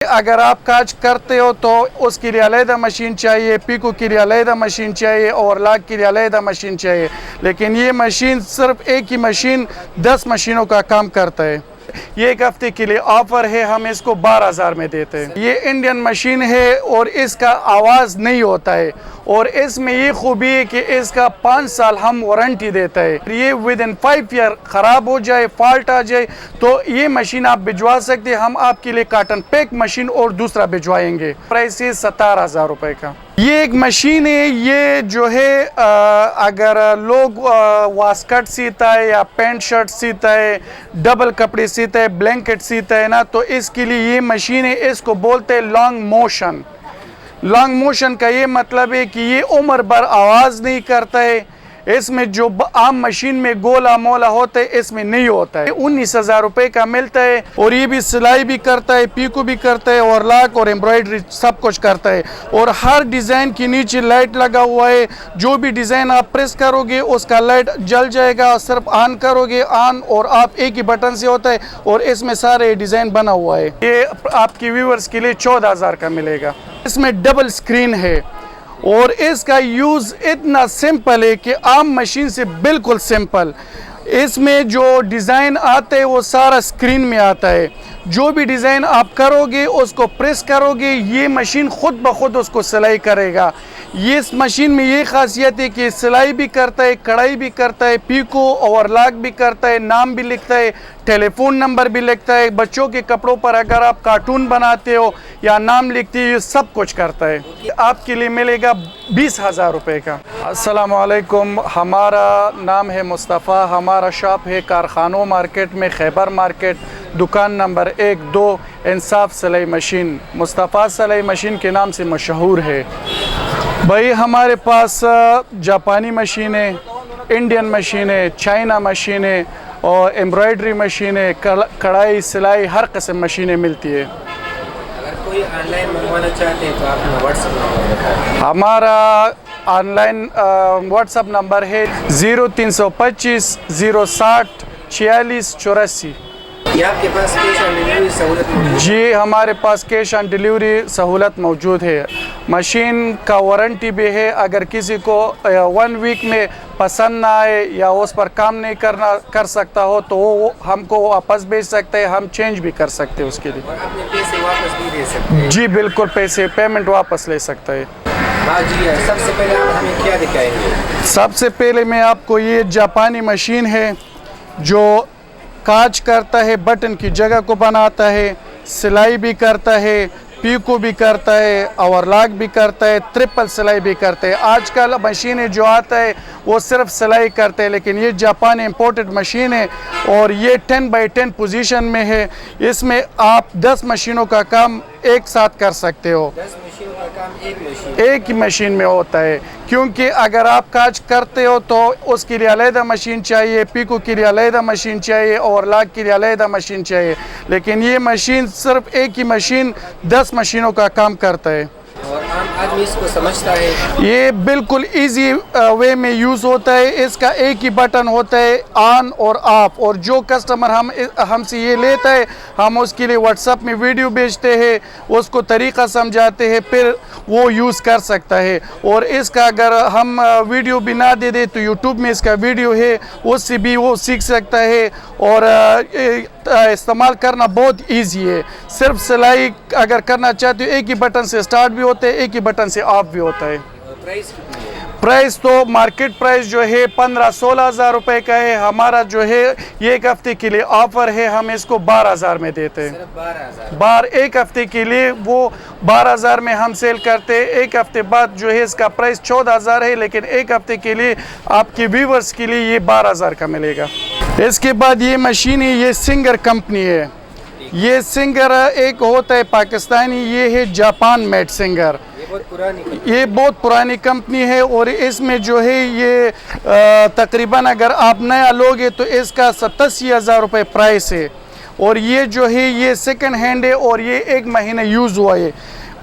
अगर आप काज करते हो तो उसके लिए अलहदा मशीन चाहिए, पीको के लिए अलहदा मशीन चाहिए, ओवरलॉक के लिए अलहदा मशीन चाहिए। लेकिन ये मशीन सिर्फ एक ही मशीन 10 मशीनों का काम करता है। ये एक हफ्ते के लिए ऑफर है, हम इसको 12,000 में देते हैं। ये इंडियन मशीन है और इसका आवाज़ नहीं होता है और इसमें ये खूबी है कि इसका 5 साल हम वारंटी देता है। ये विद इन 5 ईयर ख़राब हो जाए, फॉल्ट आ जाए तो ये मशीन आप भिजवा सकते हैं। हम आपके लिए कॉटन पैक मशीन और दूसरा भिजवाएंगे। प्राइस है 17,000 रुपये का। ये एक मशीन है, ये जो है अगर लोग वास्कट सीता है या पैंट शर्ट सीता है, डबल कपड़े सीता है, ब्लैंकेट सीता है ना, तो इसके लिए ये मशीन है। इसको बोलते हैं लॉन्ग मोशन। लॉन्ग मोशन का ये मतलब है कि ये उम्र भर आवाज़ नहीं करता है। इसमें जो आम मशीन में गोला मोला होता है इसमें नहीं होता है। 19,000 रुपये का मिलता है और ये भी सिलाई भी करता है, पीको भी करता है, ओवरलॉक और एम्ब्रॉयडरी सब कुछ करता है। और हर डिज़ाइन के नीचे लाइट लगा हुआ है। जो भी डिज़ाइन आप प्रेस करोगे उसका लाइट जल जाएगा। सिर्फ ऑन करोगे ऑन और आप एक ही बटन से होता है और इसमें सारे डिज़ाइन बना हुआ है। ये आपके व्यूअर्स के लिए 14,000 का मिलेगा। इसमें डबल स्क्रीन है और इसका यूज़ इतना सिंपल है कि आम मशीन से बिल्कुल सिंपल। इसमें जो डिज़ाइन आता है वो सारा स्क्रीन में आता है। जो भी डिज़ाइन आप करोगे उसको प्रेस करोगे, ये मशीन खुद ब खुद उसको सिलाई करेगा। ये इस मशीन में ये खासियत है कि सिलाई भी करता है, कढ़ाई भी करता है, पीको ओवरलॉक भी करता है, नाम भी लिखता है, टेलीफोन नंबर भी लिखता है। बच्चों के कपड़ों पर अगर आप कार्टून बनाते हो या नाम लिखते हो, ये सब कुछ करता है। आपके लिए मिलेगा 20,000 रुपये का। अस्सलाम वालेकुम, हमारा नाम है मुस्तफ़ा। हमारा शॉप है कारखानों मार्केट में, खैबर मार्केट, दुकान नंबर 1-2, इंसाफ सिलाई मशीन। मुस्तफ़ा सिलाई मशीन के नाम से मशहूर है भाई। हमारे पास जापानी मशीन है, इंडियन मशीन है, चाइना मशीन है और एम्ब्रॉयडरी मशीन है, कढ़ाई सिलाई हर किस्म मशीनें मिलती है। अगर कोई ऑनलाइन मंगवाना चाहते हैं तो आपने व्हाट्सएप नंबर बताएं। हमारा ऑनलाइन व्हाट्सएप नंबर है 0325 060 46 84। आपके पास कैश ऑन डिलीवरी सहूलत मौजूद है? जी, हमारे पास कैश ऑन डिलीवरी सहूलत मौजूद है। मशीन का वारंटी भी है। अगर किसी को 1 वीक में पसंद ना आए या उस पर काम नहीं कर सकता हो तो वो हमको वापस भेज सकते हैं, हम चेंज भी कर सकते हैं उसके लिए। और अपने पैसे वापस भी दे सकते हैं? जी बिल्कुल, पेमेंट वापस ले सकते हैं। हाँ जी। सबसे पहले आप हमें क्या दिखाएंगे? सबसे पहले मैं आपको ये जापानी मशीन है जो काज करता है, बटन की जगह को बनाता है, सिलाई भी करता है, पीको भी करता है, ओवरलॉक भी करता है, ट्रिपल सिलाई भी करता है। आजकल मशीनें जो आता है वो सिर्फ सिलाई करते हैं, लेकिन ये जापान इंपोर्टेड मशीन है और ये 10x10 पोजीशन में है। इसमें आप 10 मशीनों का काम एक साथ कर सकते हो। 10 मशीनों का काम एक ही मशीन में होता है, क्योंकि अगर आप काज करते हो तो उसके लिए अलहदा मशीन चाहिए, पीको के लिए अलहदा मशीन चाहिए, ओवरलॉक के लिए अलहदा मशीन चाहिए। लेकिन ये मशीन सिर्फ एक ही मशीन 10 मशीनों का काम करता है और आम आदमी इसको समझता है। ये बिल्कुल इजी वे में यूज़ होता है। इसका एक ही बटन होता है ऑन और ऑफ, और जो कस्टमर हमसे ये लेता है हम उसके लिए व्हाट्सएप में वीडियो भेजते हैं, उसको तरीक़ा समझाते हैं, फिर वो यूज़ कर सकता है। और इसका अगर हम वीडियो भी ना दे दे तो यूट्यूब में इसका वीडियो है, उससे भी वो सीख सकता है। और इस्तेमाल करना बहुत इजी है। सिर्फ सिलाई अगर करना चाहते हो एक ही बटन से स्टार्ट भी होता है, एक ही बटन से ऑफ भी होता है। प्राइस कितनी है? प्राइस तो मार्केट प्राइस जो है 15-16 रुपये का है। हमारा जो है ये एक हफ्ते के लिए ऑफर है, हम इसको 12,000 में देते हैं। सिर्फ 12,000? एक हफ्ते के लिए वो 12,000 में हम सेल करते हैं। एक हफ्ते बाद जो है इसका प्राइस 14,000 है, लेकिन एक हफ्ते के लिए आपके व्यूवर्स के लिए ये 12,000 का मिलेगा। इसके बाद ये मशीन है, ये सिंगर कंपनी है। ये सिंगर एक होता है पाकिस्तानी, ये है जापान मेड सिंगर। ये बहुत पुरानी कंपनी है और इसमें जो है ये तकरीबन अगर आप नया लोगे तो इसका 87,000 रुपये प्राइस है। और ये जो है ये सेकंड हैंड है और ये 1 महीना यूज़ हुआ है।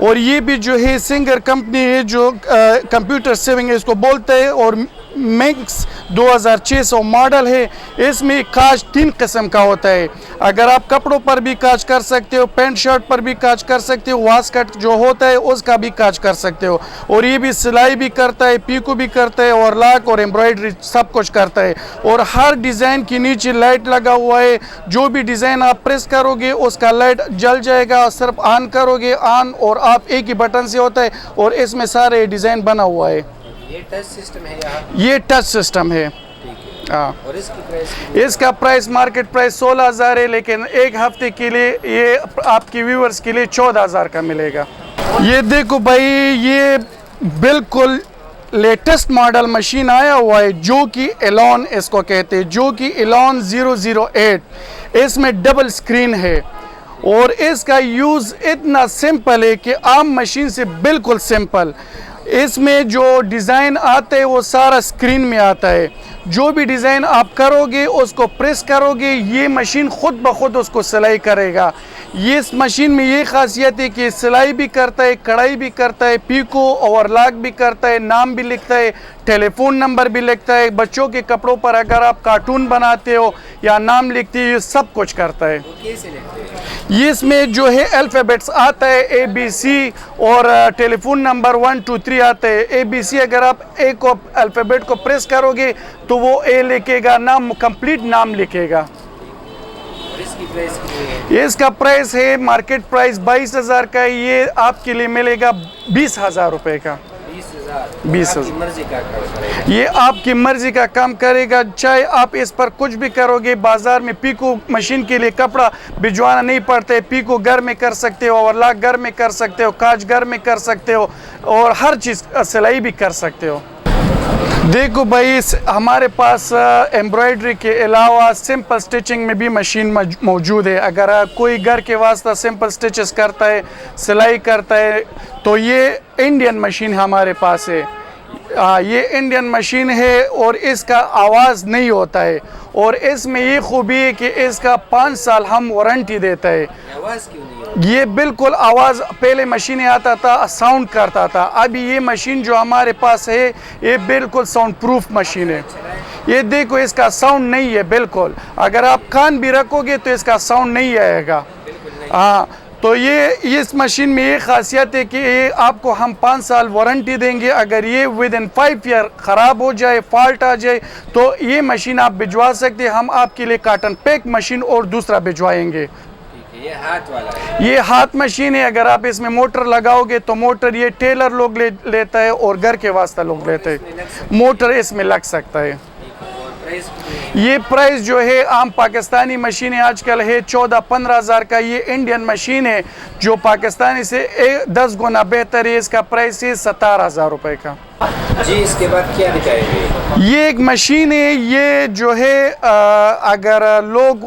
और ये भी जो है सिंगर कंपनी है जो कंप्यूटर सेविंग इसको बोलते हैं और मिक्स 2600 मॉडल है। इसमें काज 3 किस्म का होता है। अगर आप कपड़ों पर भी काज कर सकते हो, पैंट शर्ट पर भी काज कर सकते हो, वास्कट जो होता है उसका भी काज कर सकते हो। और ये भी सिलाई भी करता है, पीको भी करता है, और लाक और एम्ब्रॉयडरी सब कुछ करता है। और हर डिज़ाइन के नीचे लाइट लगा हुआ है। जो भी डिज़ाइन आप प्रेस करोगे उसका लाइट जल जाएगा। सिर्फ ऑन करोगे, ऑन, और आप एक ही बटन से होता है। और इसमें सारे डिज़ाइन बना हुआ है। ये टच सिस्टम है यहाँ? ये टच सिस्टम है। ठीक है। हाँ। और इसकी प्राइस? इसका प्राइस मार्केट प्राइस 16,000 है, लेकिन एक हफ्ते के लिए ये आपके व्यूअर्स के लिए 14,000 का मिलेगा। ये देखो भाई, ये बिल्कुल लेटेस्ट मॉडल मशीन आया हुआ है जो कि एलॉन इसको कहते हैं, जो कि एलॉन 008। इसमें डबल स्क्रीन है और इसका यूज़ इतना सिंपल है कि आम मशीन से बिल्कुल सिंपल। इसमें जो डिज़ाइन आता है वो सारा स्क्रीन में आता है। जो भी डिज़ाइन आप करोगे उसको प्रेस करोगे, ये मशीन खुद ब खुद उसको सिलाई करेगा। ये इस मशीन में ये खासियत है कि सिलाई भी करता है, कढ़ाई भी करता है, पीको ओवरलॉक भी करता है, नाम भी लिखता है, टेलीफोन नंबर भी लिखता है। बच्चों के कपड़ों पर अगर आप कार्टून बनाते हो या नाम लिखते हो, ये सब कुछ करता है। कैसे लिखते हैं? ये इसमें जो है अल्फ़ाबेट्स आता है, ABC, और टेलीफोन नंबर 1 2 3 आता है। ABC अगर आप ए को अल्फ़ाबेट को प्रेस करोगे तो वो ए लिखेगा, नाम कंप्लीट नाम लिखेगा। और इसकी प्राइस कितनी है? इसका प्राइस है मार्केट प्राइस 22,000 का। ये आपके लिए मिलेगा 20,000 रुपये का। 20,000? 20,000। आपकी मर्जी का काम करेगा? ये आपकी मर्जी का काम करेगा। चाहे आप इस पर कुछ भी करोगे, बाजार में पीको मशीन के लिए कपड़ा भिजवाना नहीं पड़ता है। पीको घर में कर सकते हो, ओवरलॉक घर में कर सकते हो, काज घर में कर सकते हो, और हर चीज़ सिलाई भी कर सकते हो। देखो भाई, हमारे पास एम्ब्रॉयडरी के अलावा सिंपल स्टिचिंग में भी मशीन मौजूद है। अगर कोई घर के वास्ते सिंपल स्टिचेस करता है, सिलाई करता है, तो ये इंडियन मशीन हमारे पास है। ये इंडियन मशीन है और इसका आवाज़ नहीं होता है। और इसमें ये खूबी है कि इसका 5 साल हम वारंटी देता है। आवाज़ क्यों नहीं होती? ये बिल्कुल आवाज़, पहले मशीनें आता था साउंड करता था, अभी ये मशीन जो हमारे पास है ये बिल्कुल साउंड प्रूफ मशीन है। ये देखो, इसका साउंड नहीं है बिल्कुल। अगर आप कान भी रखोगे तो इसका साउंड नहीं आएगा। हाँ, तो ये इस मशीन में ये खासियत है कि ये आपको हम 5 साल वारंटी देंगे। अगर ये विद इन 5 ईयर ख़राब हो जाए, फॉल्ट आ जाए, तो ये मशीन आप भिजवा सकते हैं। हम आपके लिए कॉटन पैक मशीन और दूसरा भिजवाएंगे। ये हाथ वाला है? ये हाथ मशीन है। अगर आप इसमें मोटर लगाओगे तो मोटर ये टेलर लोग लेता है और घर के वास्ते लोग लेते हैं। मोटर इसमें लग सकता है। ये प्राइस जो है आम पाकिस्तानी मशीनें आजकल है 14-15 हज़ार का। ये इंडियन मशीन है जो पाकिस्तानी से 10 गुना बेहतर है। इसका प्राइस है 17,000 रुपये का। जी, इसके बाद क्या दिखाएंगे? ये एक मशीन है। ये जो है अगर लोग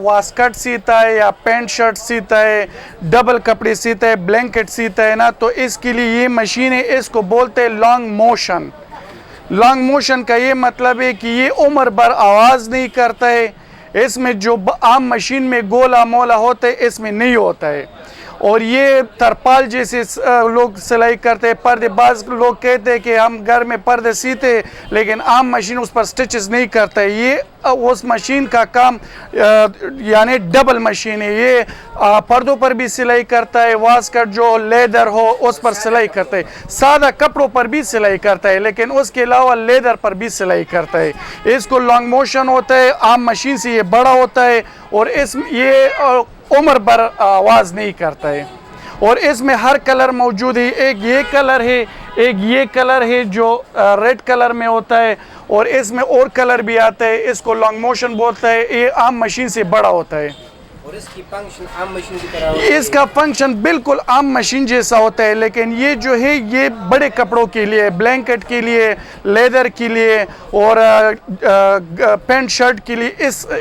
वास्कट सीता है या पैंट शर्ट सीता है, डबल कपड़े सीता है, ब्लैंकेट सीता है ना, तो इसके लिए ये मशीन है। इसको बोलते हैं लॉन्ग मोशन। लॉन्ग मोशन का ये मतलब है कि ये उम्र भर आवाज़ नहीं करता है। इसमें जो आम मशीन में गोला मोला होता है इसमें नहीं होता है। और ये तरपाल जैसे लोग सिलाई करते हैं, पर्दे। बाज़ लोग कहते हैं कि हम घर में पर्दे सीते, लेकिन आम मशीन उस पर स्टिचेस नहीं करता है। ये उस मशीन का काम यानी डबल मशीन है। ये पर्दों पर भी सिलाई करता है, वास्कट जो लेदर हो उस पर सिलाई करता है, सादा कपड़ों पर भी सिलाई करता है, लेकिन उसके अलावा लेदर पर भी सिलाई करता है। इसको लॉन्ग मोशन होता है। आम मशीन से ये बड़ा होता है और ये उम्र भर आवाज़ नहीं करता है। और इसमें हर कलर मौजूद है। एक ये कलर है, एक ये कलर है जो रेड कलर में होता है, और इसमें और कलर भी आता है। इसको लॉन्ग मोशन बोलता है। ये आम मशीन से बड़ा होता है। और इसकी फंक्शन आम मशीन की तरह होती है? इसका फंक्शन बिल्कुल आम मशीन जैसा होता है, लेकिन ये जो है ये बड़े कपड़ों के लिए, ब्लैंकेट के लिए, लेदर के लिए और पैंट शर्ट के लिए,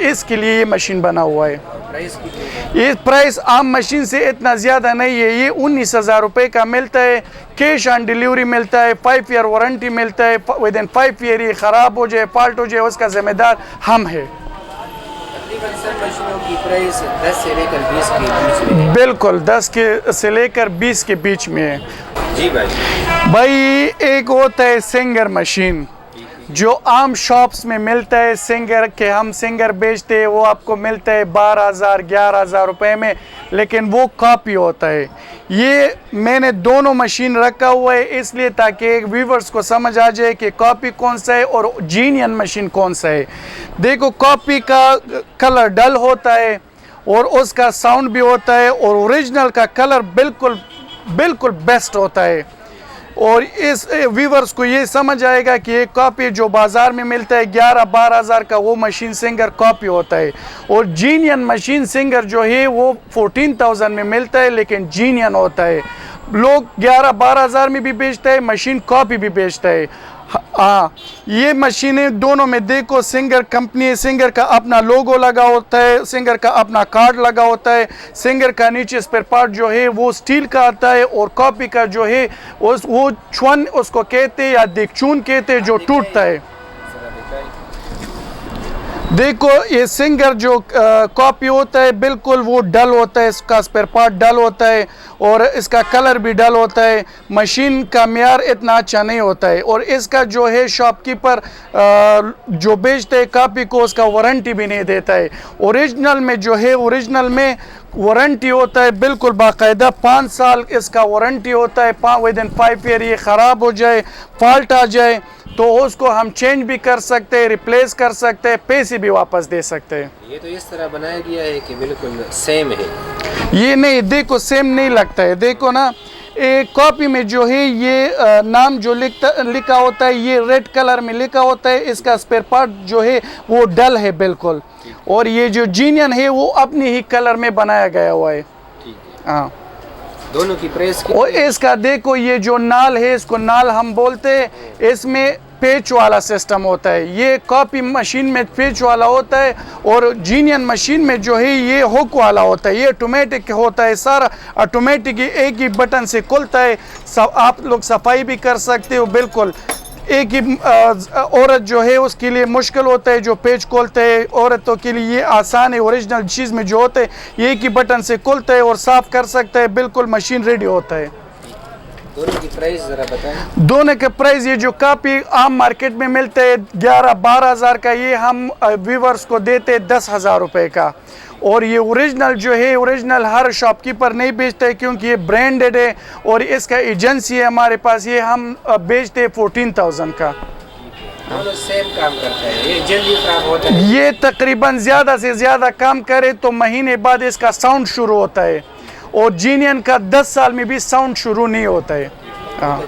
इसके लिए ये मशीन बना हुआ है। प्राइस कितनी? ये प्राइस आम मशीन से इतना ज़्यादा नहीं है। ये 19,000 रुपये का मिलता है। कैश ऑन डिलीवरी मिलता है, 5 ईयर वारंटी मिलता है। विद इन 5 ईयर ये ख़राब हो जाए, फॉल्ट हो जाए, उसका ज़िम्मेदार हम है। सब मशीनों की प्राइस 10 से लेकर 20 के बीच में है? बिल्कुल 10 से लेकर 20 के बीच में है। जी भाई। भाई एक होता है सिंगर मशीन। जो आम शॉप्स में मिलता है सिंगर के, हम सिंगर बेचते हैं, वो आपको मिलता है 12,000 11,000 रुपए में, लेकिन वो कॉपी होता है। ये मैंने दोनों मशीन रखा हुआ है इसलिए ताकि व्यूवर्स को समझ आ जाए कि कॉपी कौन सा है और जीनियन मशीन कौन सा है। देखो, कॉपी का कलर डल होता है और उसका साउंड भी होता है, और ओरिजिनल का कलर बिल्कुल बिल्कुल बेस्ट होता है। और इस व्यूवर्स को ये समझ आएगा कि ये कॉपी जो बाज़ार में मिलता है 11-12 हज़ार का, वो मशीन सिंगर कॉपी होता है, और जीनियन मशीन सिंगर जो है वो 14,000 में मिलता है, लेकिन जीनियन होता है। लोग 11-12 हज़ार में भी बेचता है, मशीन कॉपी भी बेचता है। हाँ, ये मशीनें दोनों में देखो, सिंगर कंपनी, सिंगर का अपना लोगो लगा होता है, सिंगर का अपना कार्ड लगा होता है, सिंगर का नीचे स्पेयर पार्ट जो है वो स्टील का आता है, और कॉपी का जो है वो छुन उसको कहते हैं या दिकचून कहते हैं, जो टूटता है। देखो, ये सिंगर जो कॉपी होता है बिल्कुल वो डल होता है, इसका स्पेयर पार्ट डल होता है और इसका कलर भी डल होता है। मशीन का मियार इतना अच्छा नहीं होता है, और इसका जो है शॉपकीपर जो बेचते हैं कॉपी को, उसका वारंटी भी नहीं देता है। ओरिजिनल में जो है, ओरिजिनल में वारंटी होता है बिल्कुल बाकायदा, 5 साल इसका वारंटी होता है। विदिन 5 ईयर ये ख़राब हो जाए, फॉल्ट आ जाए तो उसको हम चेंज भी कर सकते हैं, रिप्लेस कर सकते हैं, पैसे भी वापस दे सकते हैं। ये तो इस तरह बनाया गया है कि बिल्कुल सेम है। ये नहीं, देखो सेम नहीं लगता है। देखो ना, एक कॉपी में जो है ये नाम जो लिखा होता है ये रेड कलर में लिखा होता है, इसका स्पेयर पार्ट जो है वो डल है बिल्कुल, और ये जो जीनियन है वो अपनी ही कलर में बनाया गया हुआ है। हाँ, दोनों की प्राइस और इसका देखो, ये जो नाल है, इसको नाल हम बोलते हैं, इसमें पेच वाला सिस्टम होता है। ये कॉपी मशीन में पेच वाला होता है, और जीनियन मशीन में जो है ये हुक वाला होता है। ये ऑटोमेटिक होता है, सारा ऑटोमेटिक एक ही बटन से खुलता है। आप लोग सफाई भी कर सकते हो बिल्कुल। एक ही औरत जो है उसके लिए मुश्किल होता है जो पेच खोलते हैं, औरतों के लिए ये आसान है। ओरिजिनल चीज़ में जो होता है ये एक ही बटन से खुलता है और साफ़ कर सकता है, बिल्कुल मशीन रेडी होता है। दोनों की प्राइस ज़रा बताएं। दोनों के प्राइस, ये जो कापी आम मार्केट में मिलते हैं 11-12 हज़ार का, ये हम व्यूवर्स को देते हैं 10,000 रुपये का। और ये ओरिजिनल जो है, ओरिजिनल हर शॉपकीपर नहीं बेचता है क्योंकि ये ब्रांडेड है और इसका एजेंसी है हमारे पास, ये हम बेचते हैं 14,000 का। दोनों सेम काम करता है, ये जल्दी खराब होता है। ये तकरीबन ज़्यादा से ज़्यादा काम करे तो महीने बाद इसका साउंड शुरू होता है, और जीनियन का 10 साल में भी साउंड शुरू नहीं होता है। हाँ।